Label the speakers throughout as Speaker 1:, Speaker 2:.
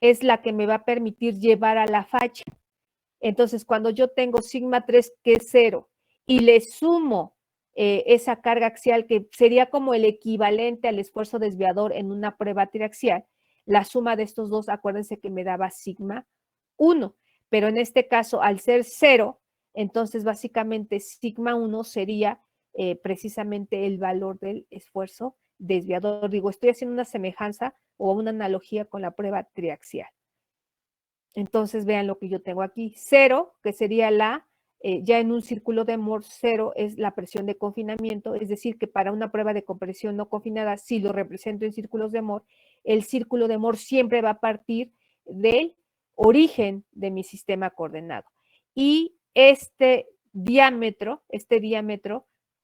Speaker 1: es la que me va a permitir llevar a la falla. Entonces, cuando yo tengo sigma 3, que es 0, y le sumo esa carga axial, que sería como el equivalente al esfuerzo desviador en una prueba triaxial, la suma de estos dos, acuérdense que me daba sigma 1, pero en este caso, al ser 0, entonces básicamente sigma 1 sería precisamente el valor del esfuerzo desviador. Digo, estoy haciendo una semejanza o una analogía con la prueba triaxial. Entonces vean lo que yo tengo aquí. 0, que sería ya en un círculo de Mohr, 0 es la presión de confinamiento, es decir, que para una prueba de compresión no confinada, si lo represento en círculos de Mohr, el círculo de Mohr siempre va a partir del origen de mi sistema coordenado. Y este diámetro,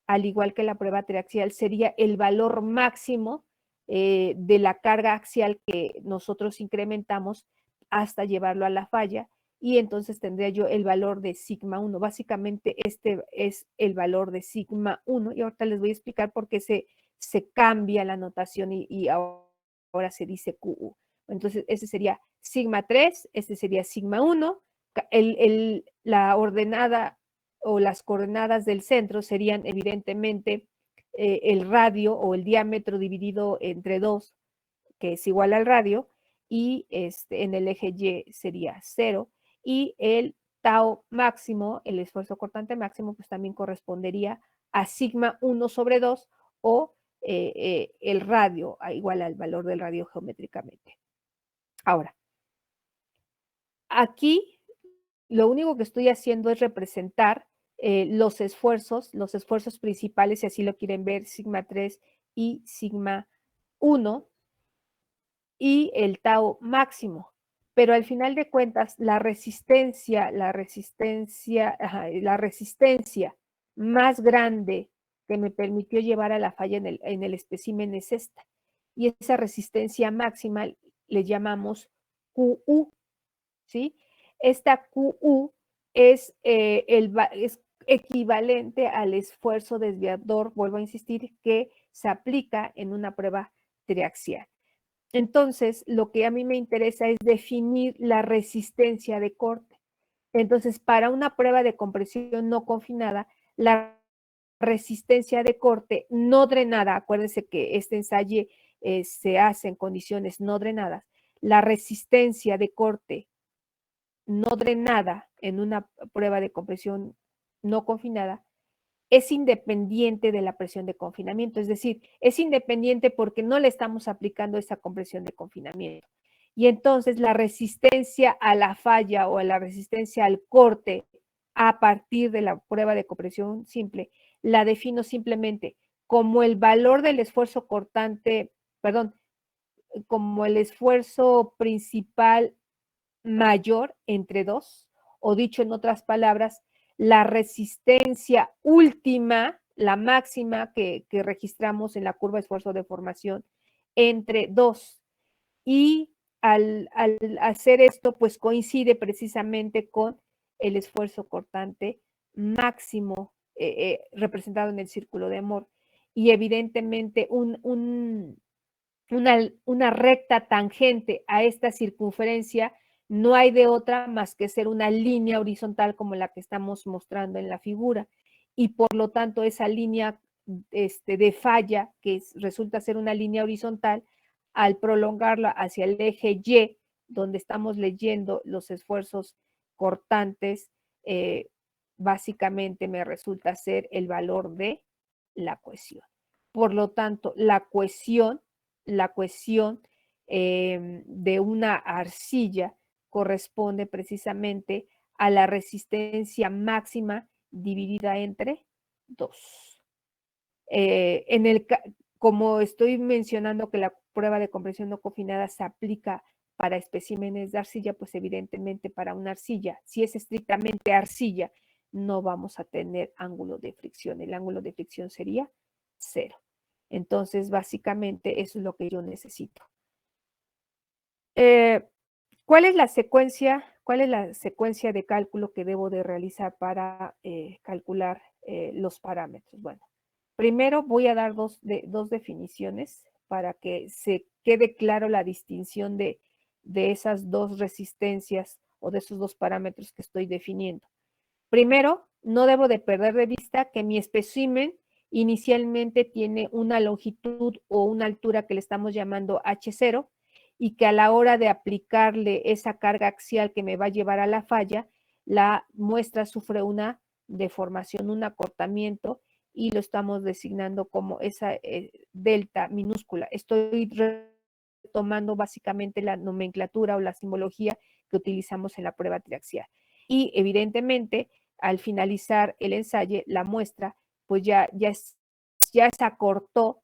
Speaker 1: al igual que la prueba triaxial, sería el valor máximo de la carga axial que nosotros incrementamos hasta llevarlo a la falla, y entonces tendría yo el valor de sigma 1. Básicamente este es el valor de sigma 1, y ahorita les voy a explicar por qué se cambia la notación y ahora se dice QU. Entonces, este sería sigma 3, este sería sigma 1, la ordenada o las coordenadas del centro serían evidentemente el radio o el diámetro dividido entre 2, que es igual al radio, y en el eje Y sería 0, y el tau máximo, el esfuerzo cortante máximo, pues también correspondería a sigma 1 sobre 2 o el radio, igual al valor del radio geométricamente. Ahora, aquí lo único que estoy haciendo es representar los esfuerzos principales, si así lo quieren ver, sigma 3 y sigma 1, y el tau máximo. Pero al final de cuentas, la resistencia más grande que me permitió llevar a la falla en el espécimen es esta. Y esa resistencia máxima le llamamos QU, ¿sí? Esta QU es equivalente al esfuerzo desviador, vuelvo a insistir, que se aplica en una prueba triaxial. Entonces, lo que a mí me interesa es definir la resistencia de corte. Entonces, para una prueba de compresión no confinada, la resistencia de corte no drenada, acuérdense que este ensayo se hace en condiciones no drenadas, la resistencia de corte no drenada en una prueba de compresión no confinada es independiente de la presión de confinamiento, es decir, es independiente porque no le estamos aplicando esa compresión de confinamiento. Y entonces la resistencia a la falla o a la resistencia al corte a partir de la prueba de compresión simple, la defino simplemente como el valor del esfuerzo cortante, perdón, como el esfuerzo principal mayor entre 2, o dicho en otras palabras, la resistencia última, la máxima que registramos en la curva de esfuerzo de formación entre 2. Y al hacer esto, pues coincide precisamente con el esfuerzo cortante máximo representado en el círculo de Mohr. Y evidentemente una recta tangente a esta circunferencia no hay de otra más que ser una línea horizontal como la que estamos mostrando en la figura, y por lo tanto esa línea de falla, que resulta ser una línea horizontal, al prolongarla hacia el eje Y, donde estamos leyendo los esfuerzos cortantes, básicamente me resulta ser el valor de la cohesión. Por lo tanto, la cohesión de una arcilla corresponde precisamente a la resistencia máxima dividida entre 2. Como estoy mencionando que la prueba de compresión no confinada se aplica para especímenes de arcilla, pues evidentemente para una arcilla, si es estrictamente arcilla, no vamos a tener ángulo de fricción. El ángulo de fricción sería 0. Entonces, básicamente, eso es lo que yo necesito. ¿Cuál es la secuencia de cálculo que debo de realizar para calcular los parámetros? Bueno, primero voy a dar dos definiciones para que se quede claro la distinción de de esas dos resistencias o de esos dos parámetros que estoy definiendo. Primero, no debo de perder de vista que mi espécimen inicialmente tiene una longitud o una altura que le estamos llamando H0 y que a la hora de aplicarle esa carga axial que me va a llevar a la falla, la muestra sufre una deformación, un acortamiento y lo estamos designando como esa delta minúscula. Estoy retomando básicamente la nomenclatura o la simbología que utilizamos en la prueba triaxial. Y evidentemente, al finalizar el ensayo, la muestra, pues ya se acortó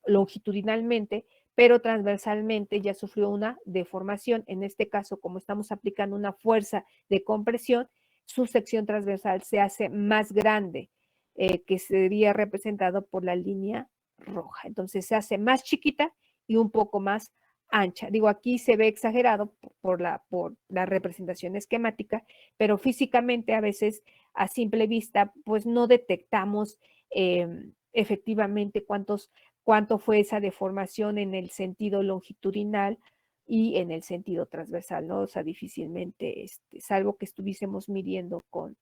Speaker 1: longitudinalmente, pero transversalmente ya sufrió una deformación. En este caso, como estamos aplicando una fuerza de compresión, su sección transversal se hace más grande, que sería representado por la línea roja. Entonces se hace más chiquita y un poco más ancha. Digo, aquí se ve exagerado por la representación esquemática, pero físicamente a veces a simple vista, pues no detectamos efectivamente cuánto fue esa deformación en el sentido longitudinal y en el sentido transversal, ¿no? O sea, difícilmente, salvo que estuviésemos midiendo con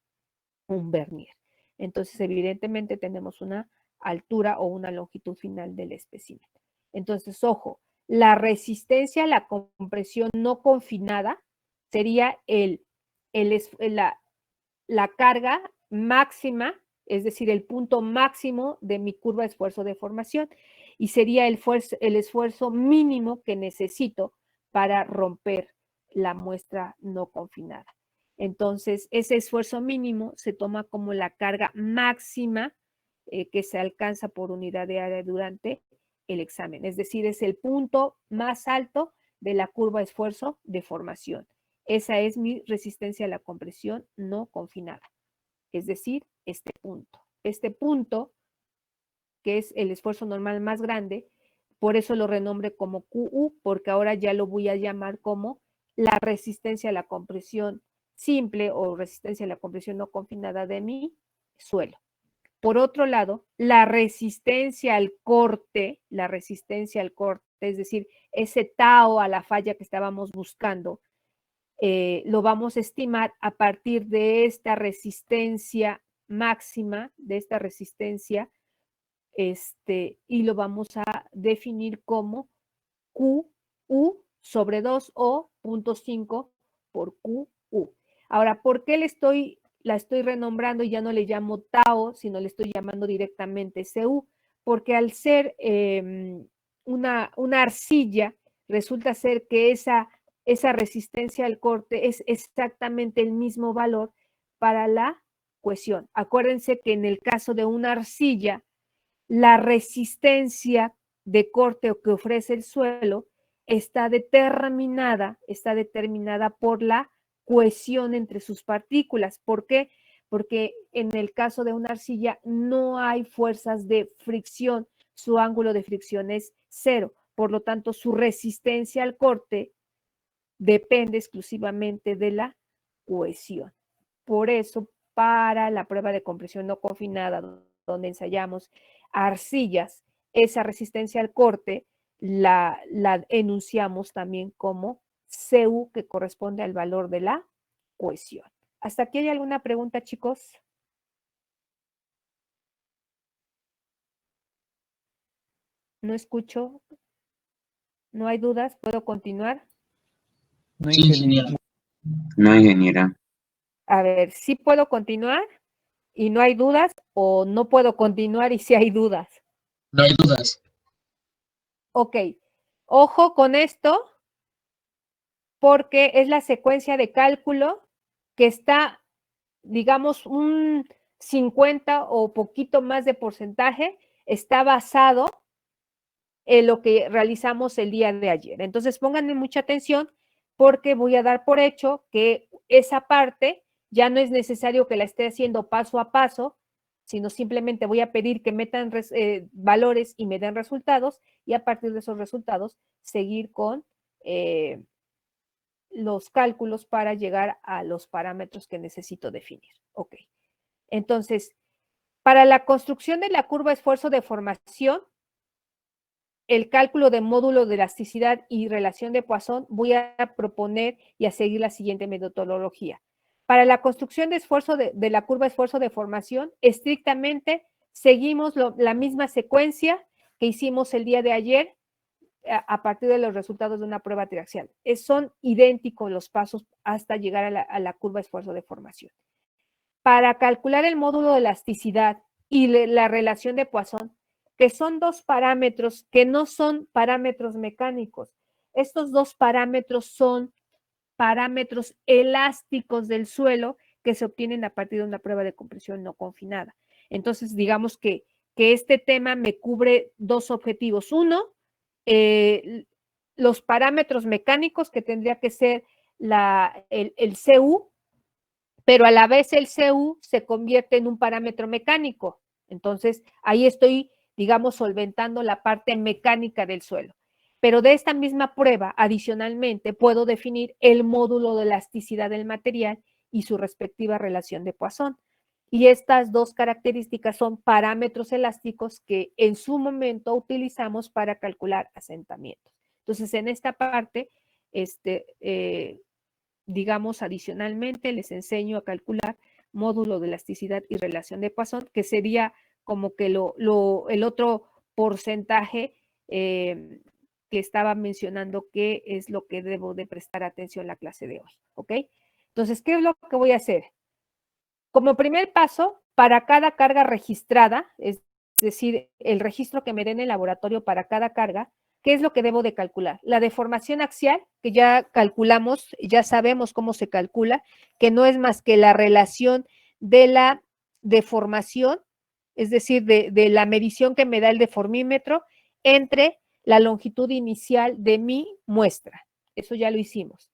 Speaker 1: un vernier. Entonces, evidentemente tenemos una altura o una longitud final del espécimen. Entonces, ojo, la resistencia a la compresión no confinada sería la carga máxima, es decir, el punto máximo de mi curva de esfuerzo de formación, y sería el esfuerzo mínimo que necesito para romper la muestra no confinada. Entonces, ese esfuerzo mínimo se toma como la carga máxima que se alcanza por unidad de área durante el examen. Es decir, es el punto más alto de la curva de esfuerzo de formación. Esa es mi resistencia a la compresión no confinada. Es decir, este punto. Este punto, que es el esfuerzo normal más grande, por eso lo renombré como QU, porque ahora ya lo voy a llamar como la resistencia a la compresión simple o resistencia a la compresión no confinada de mi suelo. Por otro lado, la resistencia al corte, es decir, ese tau a la falla que estábamos buscando, lo vamos a estimar a partir de esta resistencia máxima, de esta resistencia, y lo vamos a definir como QU sobre 2 o 0.5 por QU. Ahora, ¿por qué la estoy renombrando y ya no le llamo tau, sino le estoy llamando directamente CU? Porque al ser una arcilla, resulta ser que esa resistencia al corte es exactamente el mismo valor para la cohesión. Acuérdense que en el caso de una arcilla, la resistencia de corte que ofrece el suelo está determinada por la cohesión entre sus partículas. ¿Por qué? Porque en el caso de una arcilla no hay fuerzas de fricción, su ángulo de fricción es 0, por lo tanto su resistencia al corte depende exclusivamente de la cohesión. Por eso, para la prueba de compresión no confinada, donde ensayamos arcillas, esa resistencia al corte la enunciamos también como CU, que corresponde al valor de la cohesión. ¿Hasta aquí hay alguna pregunta, chicos? No escucho. ¿No hay dudas? ¿Puedo continuar?
Speaker 2: No, ingeniera. No, ingeniera.
Speaker 1: A ver, ¿sí puedo continuar y no hay dudas o no puedo continuar y sí hay dudas?
Speaker 2: No hay dudas.
Speaker 1: Ok, ojo con esto porque es la secuencia de cálculo que está, digamos, un 50 o poquito más de porcentaje está basado en lo que realizamos el día de ayer. Entonces, pónganme mucha atención porque voy a dar por hecho que esa parte ya no es necesario que la esté haciendo paso a paso, sino simplemente voy a pedir que metan valores y me den resultados y a partir de esos resultados seguir con los cálculos para llegar a los parámetros que necesito definir. Ok. Entonces, para la construcción de la curva esfuerzo de formación, el cálculo de módulo de elasticidad y relación de Poisson, voy a proponer y a seguir la siguiente metodología. Para la construcción de esfuerzo de la curva de esfuerzo de formación, estrictamente seguimos la misma secuencia que hicimos el día de ayer a partir de los resultados de una prueba triaxial. Son idénticos los pasos hasta llegar a la curva de esfuerzo de formación. Para calcular el módulo de elasticidad y la relación de Poisson, que son dos parámetros que no son parámetros mecánicos. Estos dos parámetros son parámetros elásticos del suelo que se obtienen a partir de una prueba de compresión no confinada. Entonces, digamos que este tema me cubre dos objetivos. Uno, los parámetros mecánicos, que tendría que ser el CU, pero a la vez el CU se convierte en un parámetro mecánico. Entonces, ahí estoy, digamos, solventando la parte mecánica del suelo. Pero de esta misma prueba, adicionalmente, puedo definir el módulo de elasticidad del material y su respectiva relación de Poisson. Y estas dos características son parámetros elásticos que en su momento utilizamos para calcular asentamientos. Entonces, en esta parte, digamos, adicionalmente les enseño a calcular módulo de elasticidad y relación de Poisson, que sería como que el otro porcentaje que estaba mencionando, que es lo que debo de prestar atención en la clase de hoy, ¿ok? Entonces, ¿qué es lo que voy a hacer? Como primer paso, para cada carga registrada, es decir, el registro que me den en el laboratorio para cada carga, ¿qué es lo que debo de calcular? La deformación axial, que ya calculamos, ya sabemos cómo se calcula, que no es más que la relación de la deformación, es decir, de la medición que me da el deformímetro, entre la longitud inicial de mi muestra. Eso ya lo hicimos.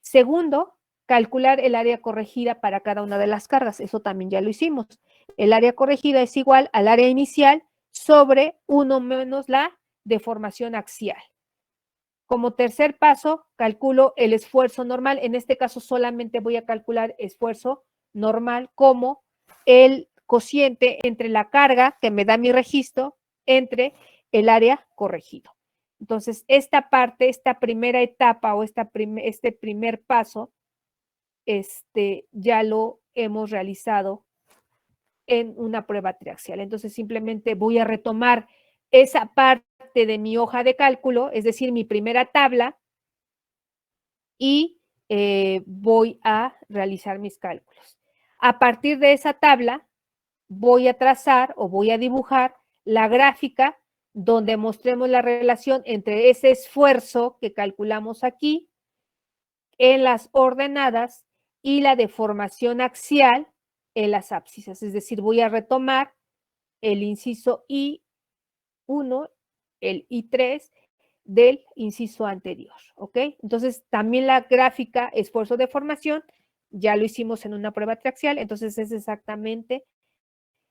Speaker 1: Segundo, calcular el área corregida para cada una de las cargas. Eso también ya lo hicimos. El área corregida es igual al área inicial sobre 1 menos la deformación axial. Como tercer paso, calculo el esfuerzo normal. En este caso solamente voy a calcular esfuerzo normal como el cociente entre la carga que me da mi registro entre el área corregido. Entonces, esta parte, esta primera etapa o este primer paso, ya lo hemos realizado en una prueba triaxial. Entonces, simplemente voy a retomar esa parte de mi hoja de cálculo, es decir, mi primera tabla, y voy a realizar mis cálculos. A partir de esa tabla, voy a trazar o voy a dibujar la gráfica donde mostremos la relación entre ese esfuerzo que calculamos aquí en las ordenadas y la deformación axial en las ábscisas. Es decir, voy a retomar el inciso I1, el I3 del inciso anterior, ¿ok? Entonces, también la gráfica esfuerzo-deformación, ya lo hicimos en una prueba triaxial, entonces es exactamente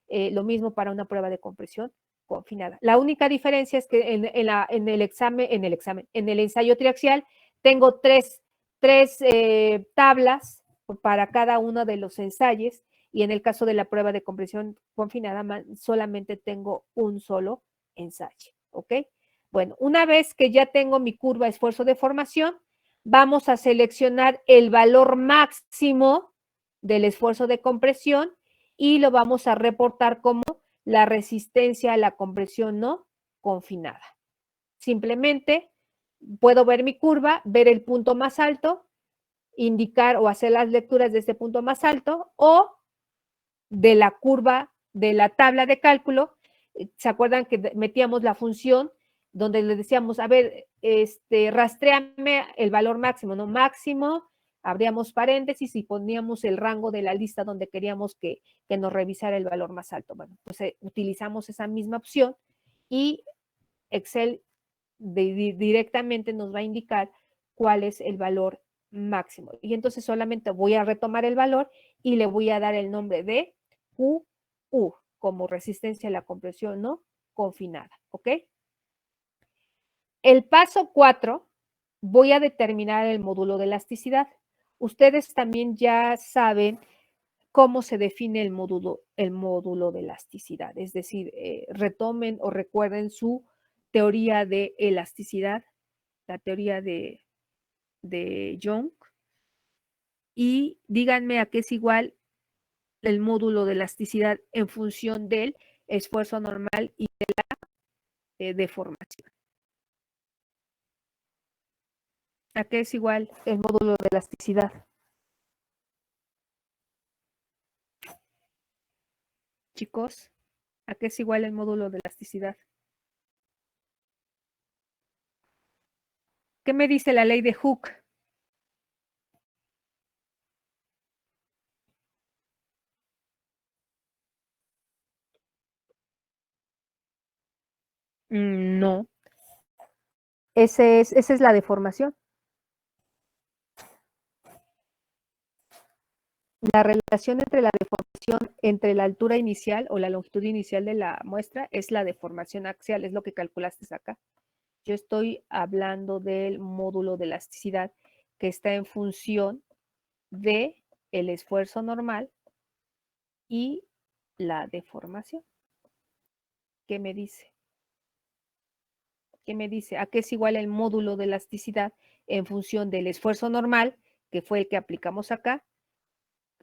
Speaker 1: lo mismo para una prueba de compresión confinada. La única diferencia es que en el ensayo triaxial tengo tres tablas para cada uno de los ensayos, y en el caso de la prueba de compresión confinada solamente tengo un solo ensayo, ¿ok? Bueno, una vez que ya tengo mi curva esfuerzo de formación, vamos a seleccionar el valor máximo del esfuerzo de compresión y lo vamos a reportar como la resistencia a la compresión no confinada. Simplemente puedo ver mi curva, ver el punto más alto, indicar o hacer las lecturas de este punto más alto o de la curva de la tabla de cálculo. ¿Se acuerdan que metíamos la función donde le decíamos, a ver, rastréame el valor máximo, ¿no? Máximo, abríamos paréntesis y poníamos el rango de la lista donde queríamos que nos revisara el valor más alto. Bueno, pues utilizamos esa misma opción y Excel directamente nos va a indicar cuál es el valor máximo. Y entonces solamente voy a retomar el valor y le voy a dar el nombre de QU como resistencia a la compresión no confinada, ¿ok? El paso 4, voy a determinar el módulo de elasticidad. Ustedes también ya saben cómo se define el módulo de elasticidad, es decir, retomen o recuerden su teoría de elasticidad, la teoría de Young, y díganme a qué es igual el módulo de elasticidad en función del esfuerzo normal y de la deformación. ¿A qué es igual el módulo de elasticidad? Chicos, ¿a qué es igual el módulo de elasticidad? ¿Qué me dice la ley de Hooke? No. Esa es la deformación. La relación entre la deformación entre la altura inicial o la longitud inicial de la muestra es la deformación axial, es lo que calculaste acá. Yo estoy hablando del módulo de elasticidad que está en función de el esfuerzo normal y la deformación. ¿Qué me dice? ¿Qué me dice? ¿A qué es igual el módulo de elasticidad en función del esfuerzo normal, que fue el que aplicamos acá,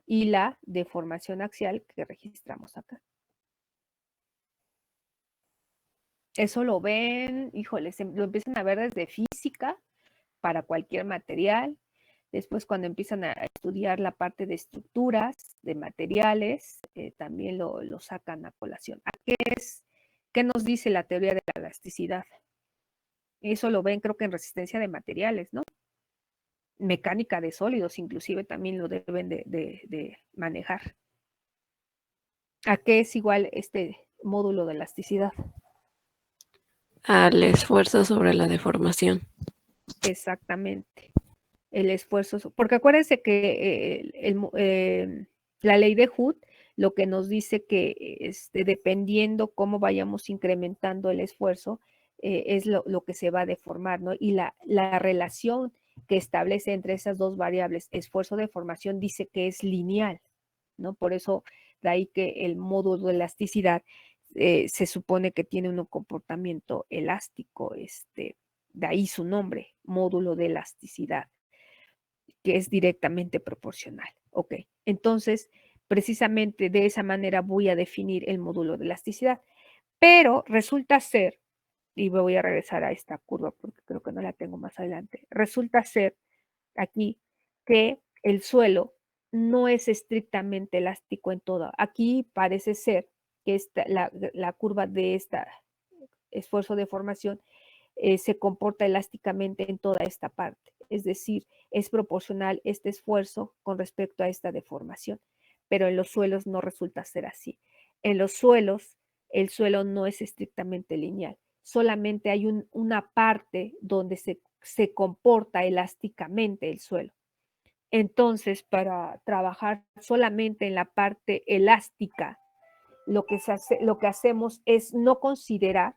Speaker 1: y la deformación axial que registramos acá? Eso lo ven, híjoles, lo empiezan a ver desde física para cualquier material. Después, cuando empiezan a estudiar la parte de estructuras, de materiales, también lo sacan a colación. ¿Qué nos dice la teoría de la elasticidad? Eso lo ven, creo que en resistencia de materiales, ¿no? Mecánica de sólidos, inclusive también lo deben de manejar. ¿A qué es igual este módulo de elasticidad?
Speaker 3: Al esfuerzo sobre la deformación.
Speaker 1: Exactamente. El esfuerzo, porque acuérdense que la ley de Hooke lo que nos dice que dependiendo cómo vayamos incrementando el esfuerzo, es lo que se va a deformar, ¿no? Y la relación que establece entre esas dos variables, esfuerzo-deformación, dice que es lineal, ¿no? Por eso, de ahí que el módulo de elasticidad se supone que tiene un comportamiento elástico, de ahí su nombre, módulo de elasticidad, que es directamente proporcional. Ok, entonces, precisamente de esa manera voy a definir el módulo de elasticidad. Pero resulta ser, y voy a regresar a esta curva porque creo que no la tengo más adelante, resulta ser aquí que el suelo no es estrictamente elástico en todo. Aquí parece ser que la curva de este esfuerzo de formación se comporta elásticamente en toda esta parte. Es decir, es proporcional este esfuerzo con respecto a esta deformación, pero en los suelos no resulta ser así. En los suelos, el suelo no es estrictamente lineal. Solamente hay una parte donde se comporta elásticamente el suelo. Entonces, para trabajar solamente en la parte elástica, lo que hacemos es no considerar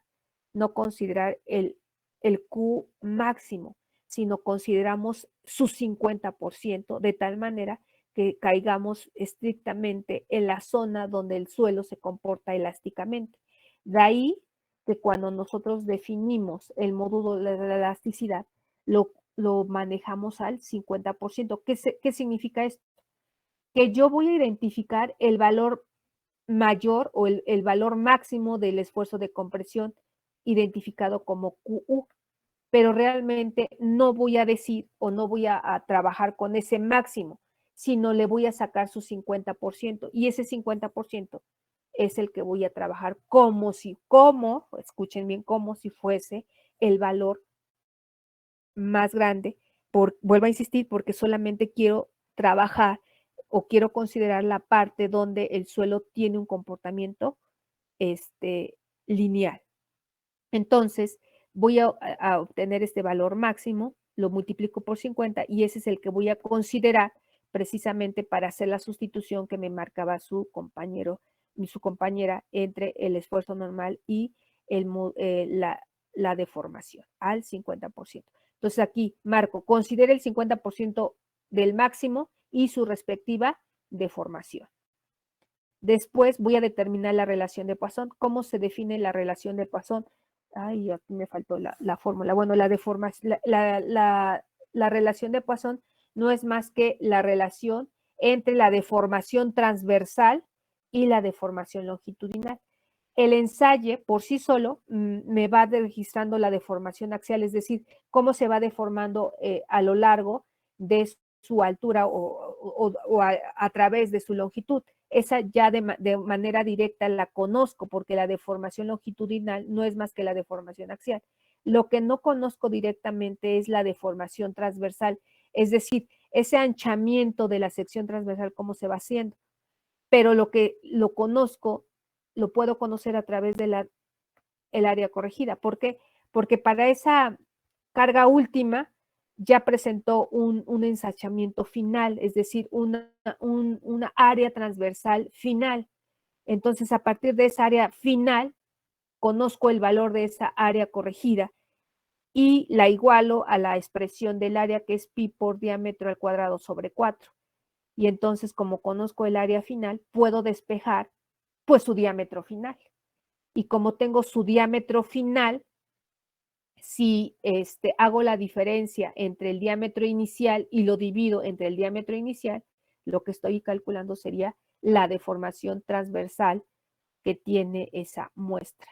Speaker 1: el Q máximo, sino consideramos su 50%, de tal manera que caigamos estrictamente en la zona donde el suelo se comporta elásticamente. De ahí que cuando nosotros definimos el módulo de la elasticidad, lo manejamos al 50%. ¿Qué significa esto? Que yo voy a identificar el valor mayor o el valor máximo del esfuerzo de compresión identificado como QU, pero realmente no voy a decir o no voy a trabajar con ese máximo, sino le voy a sacar su 50% y ese 50% es el que voy a trabajar escuchen bien, como si fuese el valor más grande. Vuelvo a insistir, porque solamente quiero trabajar o quiero considerar la parte donde el suelo tiene un comportamiento lineal. Entonces, voy a obtener este valor máximo, lo multiplico por 50 y ese es el que voy a considerar precisamente para hacer la sustitución que me marcaba su compañero y su compañera entre el esfuerzo normal y la deformación al 50%. Entonces aquí marco, considere el 50% del máximo y su respectiva deformación. Después voy a determinar la relación de Poisson. ¿Cómo se define la relación de Poisson? Ay, aquí me faltó la fórmula. Bueno, la deformación, la relación de Poisson no es más que la relación entre la deformación transversal y la deformación longitudinal. El ensayo por sí solo me va registrando la deformación axial, es decir, cómo se va deformando a lo largo de su altura o a través de su longitud. Esa ya de manera directa la conozco porque la deformación longitudinal no es más que la deformación axial. Lo que no conozco directamente es la deformación transversal, es decir, ese anchamiento de la sección transversal, cómo se va haciendo. Pero lo que lo conozco, lo puedo conocer a través de el área corregida. ¿Por qué? Porque para esa carga última ya presentó un ensachamiento final, es decir, una área transversal final. Entonces, a partir de esa área final, conozco el valor de esa área corregida y la igualo a la expresión del área que es pi por diámetro al cuadrado sobre 4. Y entonces, como conozco el área final, puedo despejar pues su diámetro final. Y como tengo su diámetro final, si hago la diferencia entre el diámetro inicial y lo divido entre el diámetro inicial, lo que estoy calculando sería la deformación transversal que tiene esa muestra.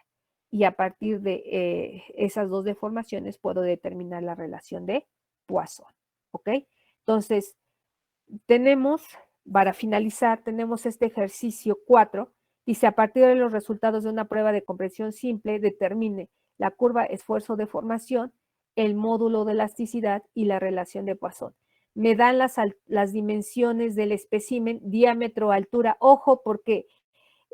Speaker 1: Y a partir de esas dos deformaciones puedo determinar la relación de Poisson. ¿Ok? Entonces, tenemos, para finalizar, tenemos este ejercicio 4. Dice, a partir de los resultados de una prueba de compresión simple, determine la curva esfuerzo-deformación, el módulo de elasticidad y la relación de Poisson. Me dan las dimensiones del espécimen, diámetro, altura. Ojo, porque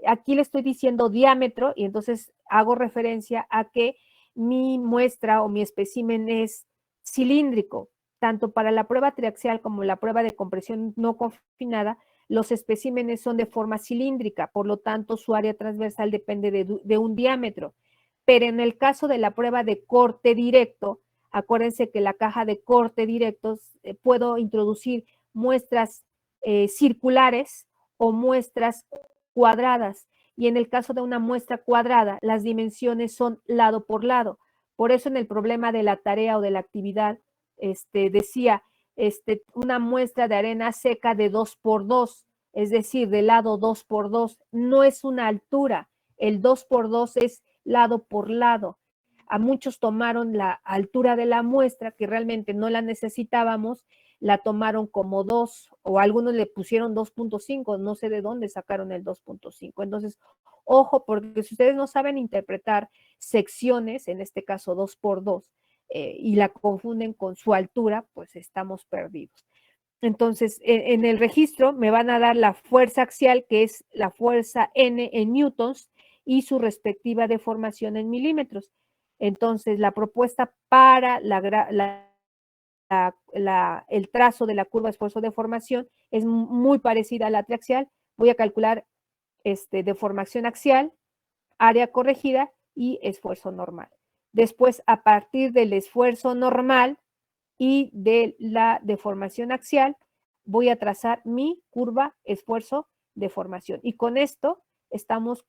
Speaker 1: aquí le estoy diciendo diámetro y entonces hago referencia a que mi muestra o mi espécimen es cilíndrico. Tanto para la prueba triaxial como la prueba de compresión no confinada, los especímenes son de forma cilíndrica, por lo tanto su área transversal depende de un diámetro. Pero en el caso de la prueba de corte directo, acuérdense que la caja de corte directo puedo introducir muestras circulares o muestras cuadradas. Y en el caso de una muestra cuadrada, las dimensiones son lado por lado. Por eso en el problema de la tarea o de la actividad, decía una muestra de arena seca de 2 por 2, es decir, de lado 2 por 2, no es una altura, el 2 por 2 es lado por lado. A muchos tomaron la altura de la muestra, que realmente no la necesitábamos, la tomaron como 2 o algunos le pusieron 2.5, no sé de dónde sacaron el 2.5. Entonces, ojo, porque si ustedes no saben interpretar secciones, en este caso 2 por 2, y la confunden con su altura, pues estamos perdidos. Entonces, en el registro me van a dar la fuerza axial, que es la fuerza N en newtons, y su respectiva deformación en milímetros. Entonces, la propuesta para el trazo de la curva esfuerzo-deformación es muy parecida a la triaxial. Voy a calcular deformación axial, área corregida y esfuerzo normal. Después, a partir del esfuerzo normal y de la deformación axial, voy a trazar mi curva esfuerzo-deformación. Y con esto estamos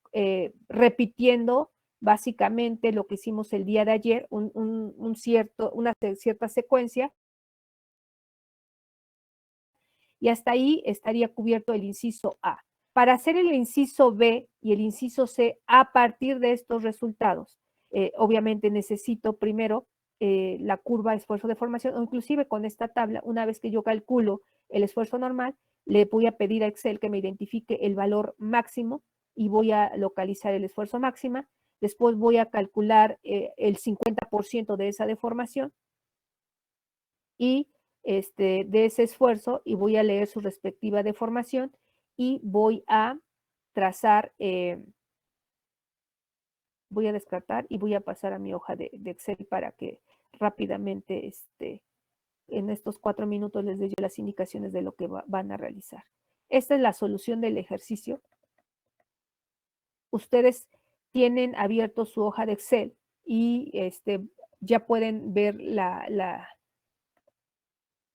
Speaker 1: repitiendo básicamente lo que hicimos el día de ayer, una cierta secuencia. Y hasta ahí estaría cubierto el inciso A. Para hacer el inciso B y el inciso C a partir de estos resultados, obviamente necesito primero la curva esfuerzo-deformación, o inclusive con esta tabla, una vez que yo calculo el esfuerzo normal, le voy a pedir a Excel que me identifique el valor máximo y voy a localizar el esfuerzo máxima. Después voy a calcular el 50% de esa deformación y de ese esfuerzo y voy a leer su respectiva deformación y voy a trazar, voy a descartar y voy a pasar a mi hoja de Excel para que rápidamente en estos 4 minutos les dé yo las indicaciones de lo que van a realizar. Esta es la solución del ejercicio. Ustedes tienen abierto su hoja de Excel y ya pueden ver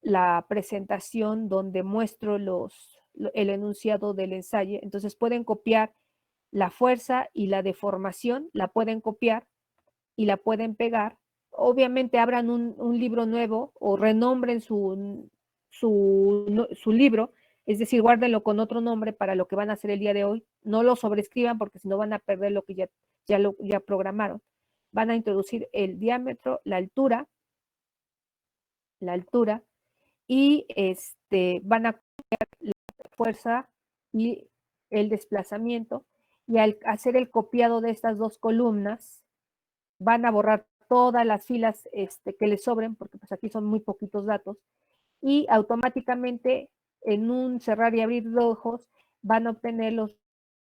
Speaker 1: la presentación donde muestro el enunciado del ensayo. Entonces pueden copiar la fuerza y la deformación, la pueden copiar y la pueden pegar. Obviamente abran un libro nuevo o renombren su libro, es decir, guárdenlo con otro nombre para lo que van a hacer el día de hoy. No lo sobrescriban porque si no van a perder lo que ya programaron. Van a introducir el diámetro, la altura y van a copiar la fuerza y el desplazamiento. Y al hacer el copiado de estas dos columnas, van a borrar todas las filas que les sobren, porque pues aquí son muy poquitos datos, y automáticamente en un cerrar y abrir de ojos van a obtener los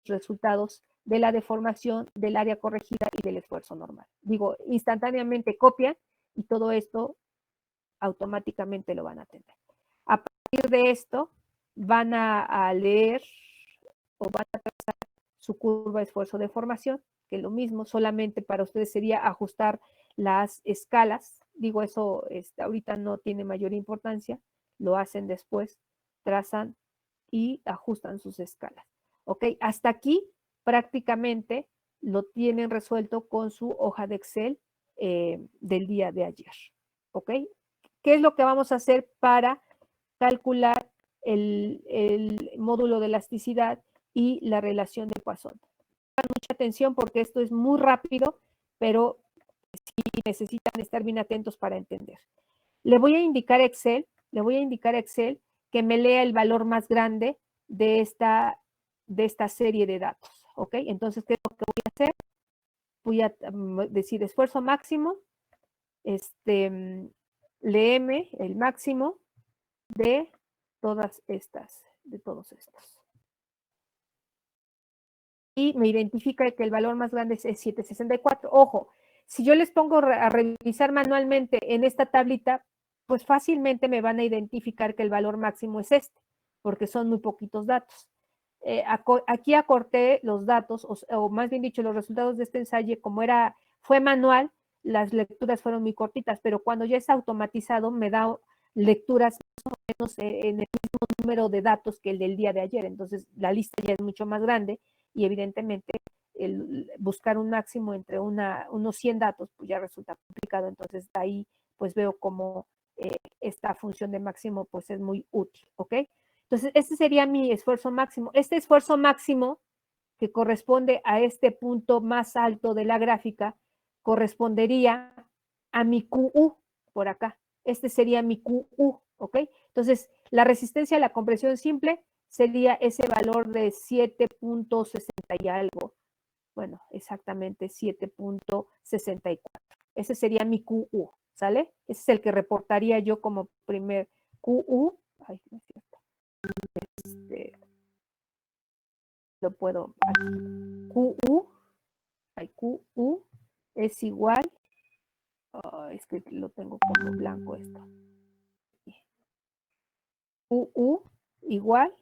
Speaker 1: resultados de la deformación, del área corregida y del esfuerzo normal. Digo, instantáneamente copian y todo esto automáticamente lo van a tener. A partir de esto van a leer o van a trazar su curva de esfuerzo de formación, que lo mismo, solamente para ustedes sería ajustar las escalas. Digo, eso ahorita no tiene mayor importancia, lo hacen después, trazan y ajustan sus escalas. ¿Ok? Hasta aquí prácticamente lo tienen resuelto con su hoja de Excel del día de ayer. ¿Ok? ¿Qué es lo que vamos a hacer para calcular el módulo de elasticidad y la relación de Poisson? Mucha atención porque esto es muy rápido, pero sí necesitan estar bien atentos para entender. Le voy a indicar a Excel que me lea el valor más grande de esta serie de datos. ¿Ok? Entonces, ¿qué es lo que voy a hacer? Voy a decir esfuerzo máximo, léeme el máximo de todos estos. Y me identifica que el valor más grande es 764. Ojo, si yo les pongo a revisar manualmente en esta tablita, pues fácilmente me van a identificar que el valor máximo es porque son muy poquitos datos. Aquí acorté los datos, o más bien dicho, los resultados de este ensayo, como fue manual, las lecturas fueron muy cortitas, pero cuando ya es automatizado me da lecturas más o menos en el mismo número de datos que el del día de ayer, entonces la lista ya es mucho más grande y evidentemente buscar un máximo entre unos 100 datos pues ya resulta complicado, entonces ahí pues veo como esta función de máximo pues es muy útil, ¿ok? Entonces este sería mi esfuerzo máximo. Este esfuerzo máximo que corresponde a este punto más alto de la gráfica correspondería a mi QU por acá. Este sería mi QU, ¿ok? Entonces, la resistencia a la compresión simple sería ese valor de 7.60 y algo. Bueno, exactamente 7.64. Ese sería mi QU, ¿sale? Ese es el que reportaría yo como primer QU. Ay, no es cierto. Lo puedo aquí. QU es igual. Es que lo tengo como blanco esto. QU igual,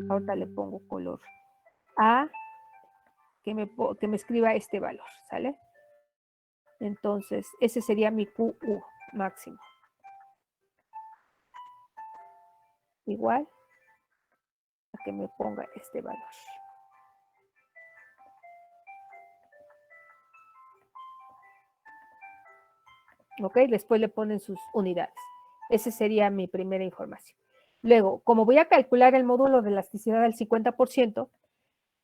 Speaker 1: ahorita le pongo color, a que me escriba este valor, ¿sale? Entonces, ese sería mi QU máximo. Igual a que me ponga este valor. ¿Ok? Después le ponen sus unidades. Esa sería mi primera información. Luego, como voy a calcular el módulo de elasticidad al 50%,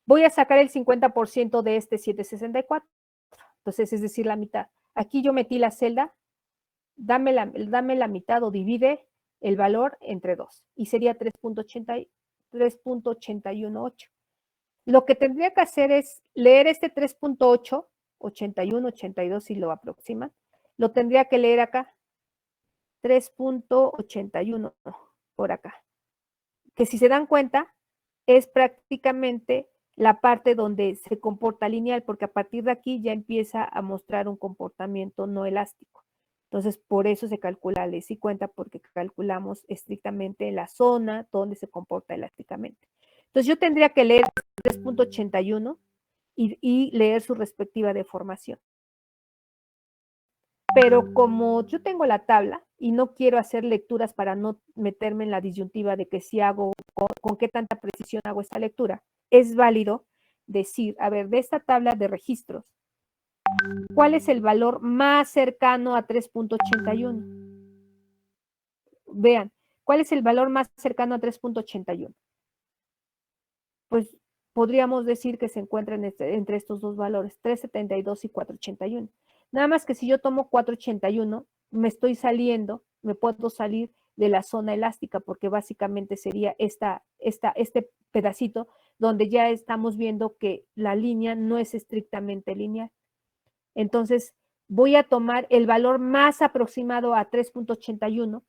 Speaker 1: voy a sacar el 50% de este 764. Entonces, es decir, la mitad. Aquí yo metí la celda, dame la mitad o divide el valor entre 2 y sería 3.818. Lo que tendría que hacer es leer este 3.8, 81, 82 si lo aproximan, lo tendría que leer acá, 3.81 por acá, que si se dan cuenta es prácticamente la parte donde se comporta lineal, porque a partir de aquí ya empieza a mostrar un comportamiento no elástico. Entonces, por eso se calcula les y cuenta, porque calculamos estrictamente la zona donde se comporta elásticamente. Entonces, yo tendría que leer 3.81 y leer su respectiva deformación. Pero como yo tengo la tabla y no quiero hacer lecturas para no meterme en la disyuntiva de que si hago, con qué tanta precisión hago esta lectura, es válido decir, a ver, de esta tabla de registros, ¿Cuál es el valor más cercano a 3.81? Vean, ¿cuál es el valor más cercano a 3.81? Pues podríamos decir que se encuentra entre estos dos valores, 3.72 y 4.81. Nada más que si yo tomo 4.81, me puedo salir de la zona elástica, porque básicamente sería este pedacito donde ya estamos viendo que la línea no es estrictamente lineal. Entonces, voy a tomar el valor más aproximado a 3.81,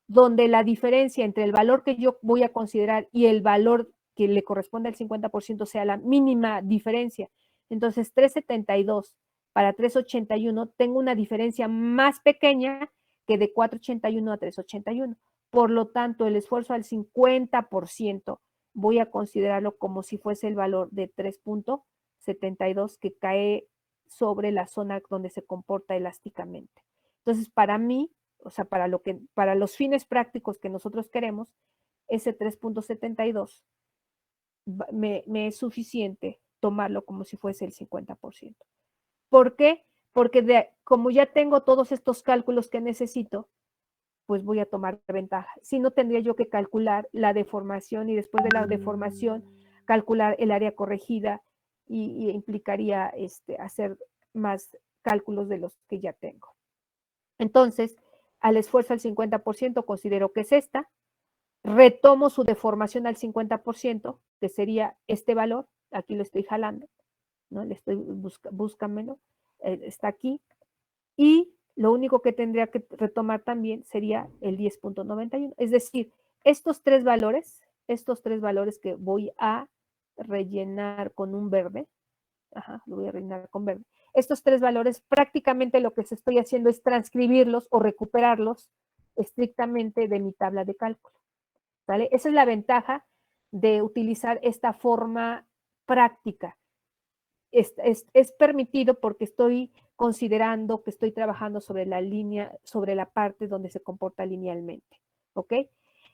Speaker 1: donde la diferencia entre el valor que yo voy a considerar y el valor que le corresponde al 50% sea la mínima diferencia. Entonces, 3.72 para 3.81 tengo una diferencia más pequeña que de 4.81 a 3.81. Por lo tanto, el esfuerzo al 50% voy a considerarlo como si fuese el valor de 3.72 que cae sobre la zona donde se comporta elásticamente. Entonces, para mí, o sea, para los fines prácticos que nosotros queremos, ese 3.72 me es suficiente tomarlo como si fuese el 50%. ¿Por qué? Porque como ya tengo todos estos cálculos que necesito, pues voy a tomar ventaja. Si no, tendría yo que calcular la deformación y después de la deformación calcular el área corregida y implicaría hacer más cálculos de los que ya tengo. Entonces, al esfuerzo al 50% considero que es esta, retomo su deformación al 50%, que sería este valor, aquí lo estoy jalando, ¿no? Le estoy búscamelo, está aquí, y lo único que tendría que retomar también sería el 10.91. Es decir, estos tres valores que voy a rellenar con un verde, lo voy a rellenar con verde. Estos tres valores prácticamente lo que estoy haciendo es transcribirlos o recuperarlos estrictamente de mi tabla de cálculo. ¿Vale? Esa es la ventaja de utilizar esta forma práctica. Es permitido porque estoy considerando que estoy trabajando sobre la línea, sobre la parte donde se comporta linealmente, ¿ok?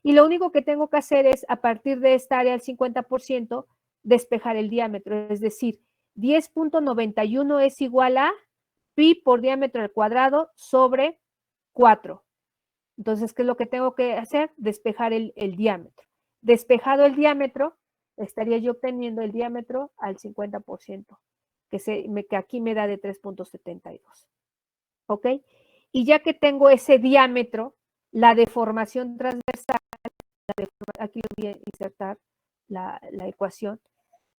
Speaker 1: Y lo único que tengo que hacer es, a partir de esta área al 50%, despejar el diámetro, es decir, 10.91 es igual a pi por diámetro al cuadrado sobre 4. Entonces, ¿qué es lo que tengo que hacer? Despejar el diámetro. Despejado el diámetro, estaría yo obteniendo el diámetro al 50%, que aquí me da de 3.72. ¿Ok? Y ya que tengo ese diámetro, la deformación transversal, aquí voy a insertar la ecuación,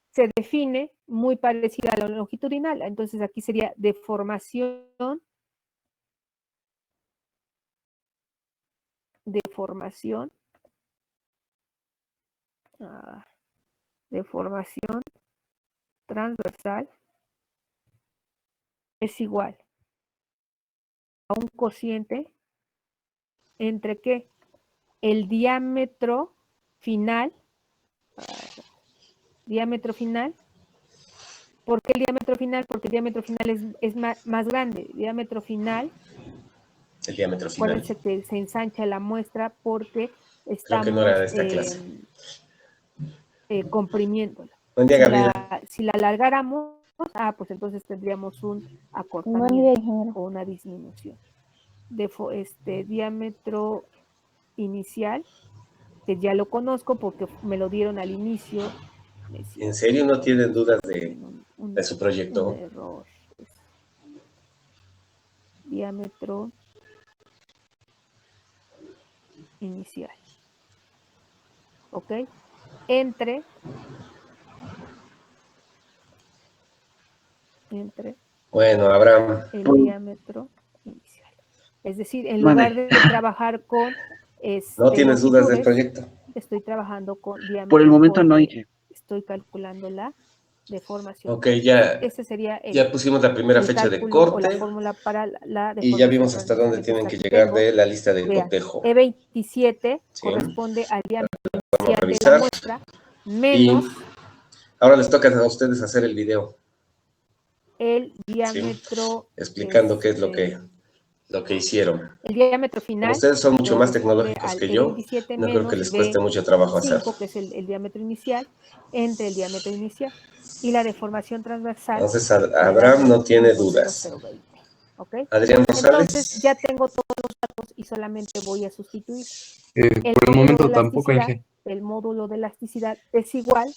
Speaker 1: se define muy parecida a la longitudinal. Entonces, aquí sería deformación transversal es igual a un cociente entre ¿qué? El diámetro final. ¿Por qué el diámetro final? Porque el diámetro final es más grande. El diámetro final. Acuérdense que se ensancha la muestra porque estamos
Speaker 4: Creo que no era de esta clase.
Speaker 1: comprimiéndola.
Speaker 4: Buen día, Gabriela.
Speaker 1: Si la alargáramos, pues entonces tendríamos un acortamiento o una disminución. Diámetro inicial, que ya lo conozco porque me lo dieron al inicio.
Speaker 4: ¿En serio no tienen dudas de su proyecto?
Speaker 1: Un error. Diámetro inicial. ¿Ok? Entre
Speaker 4: bueno, Abraham,
Speaker 1: el diámetro inicial. Es decir, en lugar de trabajar con
Speaker 4: ¿no tienes dudas del proyecto?
Speaker 1: Estoy trabajando con diámetro.
Speaker 5: Por el momento no, Inge.
Speaker 1: Estoy calculando la deformación.
Speaker 4: Ok, ya pusimos la primera fecha de corte
Speaker 1: o la fórmula para la
Speaker 4: y ya vimos hasta dónde tienen que llegar de la lista de cotejo.
Speaker 1: E27
Speaker 4: ¿sí?
Speaker 1: Corresponde al diámetro
Speaker 4: Vamos a
Speaker 1: de
Speaker 4: revisar.
Speaker 1: la muestra menos
Speaker 4: Y ahora les toca a ustedes hacer el video.
Speaker 1: El diámetro.
Speaker 4: ¿sí? Explicando qué es lo que lo que hicieron.
Speaker 1: El diámetro final.
Speaker 4: Ustedes son mucho más
Speaker 1: corresponde
Speaker 4: tecnológicos
Speaker 1: al
Speaker 4: que yo.
Speaker 1: 27
Speaker 4: No creo que
Speaker 1: menos
Speaker 4: les cueste mucho trabajo
Speaker 1: B5,
Speaker 4: hacerlo.
Speaker 1: que es el diámetro inicial, entre el diámetro inicial. Y la deformación transversal.
Speaker 4: Entonces, Abraham no tiene dudas.
Speaker 1: ¿Okay?
Speaker 4: Adrián Rosales.
Speaker 1: Entonces, ya tengo todos los datos y solamente voy a sustituir.
Speaker 5: Por el momento tampoco, Inge.
Speaker 1: El módulo de elasticidad es igual